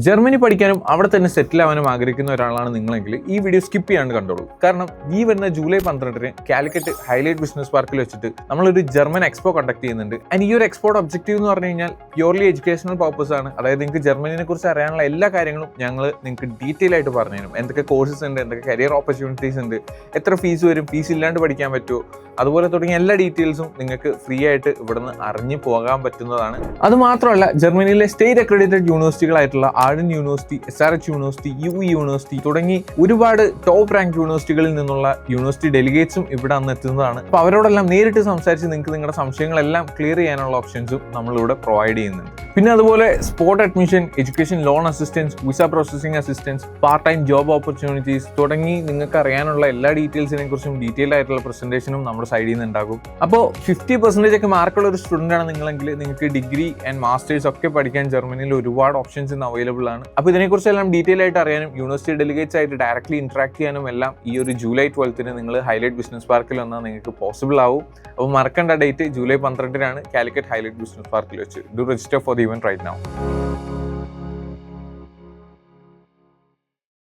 Germany പഠിക്കാനും അവിടെ തന്നെ സെറ്റിൽ ആവാനും ആഗ്രഹിക്കുന്ന ഒരാളാണ് നിങ്ങളെങ്കിൽ ഈ വീഡിയോ സ്കിപ്പ് ചെയ്യാണ്ട് കണ്ടോളൂ. കാരണം ഈ വരുന്ന ജൂലൈ 12 കാലിക്കറ്റ് ഹൈലൈറ്റ് ബിസിനസ് പാർക്കിൽ വെച്ചിട്ട് നമ്മളൊരു ജർമ്മൻ എക്സ്പോ കണ്ടക്ട് ചെയ്യുന്നുണ്ട്. ആൻഡ് ഈ ഒരു എക്സ്പോയുടെ ഒബ്ജക്റ്റീവ് എന്ന് പറഞ്ഞു കഴിഞ്ഞാൽ പ്യൂർലി എഡ്യൂക്കേഷണൽ പർപ്പസ് ആണ്. അതായത് നിങ്ങൾക്ക് ജർമ്മനിനെ കുറിച്ച് അറിയാനുള്ള എല്ലാ കാര്യങ്ങളും ഞങ്ങൾ നിങ്ങൾക്ക് ഡീറ്റെയിൽ ആയിട്ട് പറഞ്ഞു തരും. എന്തൊക്കെ കോഴ്സസ് ഉണ്ട്, എന്തൊക്കെ കരിയർ ഓപ്പർച്യൂണിറ്റീസ് ഉണ്ട്, എത്ര ഫീസ് വരും, ഫീസ് ഇല്ലാണ്ട് പഠിക്കാൻ പറ്റുമോ, അതുപോലെ തുടങ്ങിയ എല്ലാ ഡീറ്റെയിൽസും നിങ്ങൾക്ക് ഫ്രീ ആയിട്ട് ഇവിടുന്ന് അറിഞ്ഞു പോകാൻ പറ്റുന്നതാണ്. അതുമാത്രമല്ല ജർമ്മനിയിലെ സ്റ്റേറ്റ് അക്രഡിറ്റഡ് യൂണിവേഴ്സിറ്റികളായിട്ടുള്ള ആഡൻ university, SRH university, UE university തുടങ്ങി ഒരുപാട് ടോപ്പ് റാങ്ക് യൂണിവേഴ്സിറ്റികളിൽ നിന്നുള്ള യൂണിവേഴ്സിറ്റി ഡെലിഗേറ്റ്സും ഇവിടെ അന്ന് എത്തുന്നതാണ്. അപ്പോൾ അവരോടെല്ലാം നേരിട്ട് സംസാരിച്ച് നിങ്ങൾക്ക് നിങ്ങളുടെ സംശയങ്ങളെല്ലാം ക്ലിയർ ചെയ്യാനുള്ള ഓപ്ഷൻസും നമ്മളിവിടെ പ്രൊവൈഡ് ചെയ്യുന്നുണ്ട്. പിന്നെ അതുപോലെ spot admission, education loan assistance, visa processing assistance, part time job opportunities തുടങ്ങി നിങ്ങൾക്ക് അറിയാനുള്ള എല്ലാ ഡീറ്റെയിൽസിനെ കുറിച്ചും ഡീറ്റെയിൽ ആയിട്ടുള്ള പ്രസന്റേഷനും നമ്മുടെ സൈഡിൽ നിന്ന് ഉണ്ടാകും. അപ്പോൾ 50% ഒക്കെ മാർക്കുള്ള ഒരു സ്റ്റുഡൻ്റ് ആണ് നിങ്ങളെങ്കിൽ നിങ്ങൾക്ക് ഡിഗ്രി ആൻഡ് മാസ്റ്റേഴ്സ് ഒക്കെ പഠിക്കാൻ ജർമ്മനിയിൽ ഒരുപാട് ഓപ്ഷൻസ് ഇന്ന് അവൈലബിൾ ആണ്. അപ്പോൾ ഇതിനെക്കുറിച്ചെല്ലാം ഡീറ്റെയിൽ ആയിട്ട് അറിയാനും യൂണിവേഴ്സിറ്റി ഡെലിഗേറ്റ്സ് ആയിട്ട് ഡയറക്റ്റ്ലി ഇന്ററാക്ട് ചെയ്യാനും എല്ലാം ഈ ഒരു ജൂലൈ 12 നിങ്ങൾ ഹൈലൈറ്റ് ബിസിനസ് പാർക്കിൽ വന്നാൽ നിങ്ങൾക്ക് പോസിബിൾ ആവും. അപ്പോൾ മറക്കേണ്ട date July 12 Calicut highlight business പാർക്കിൽ വെച്ച്. Do register for the event right now.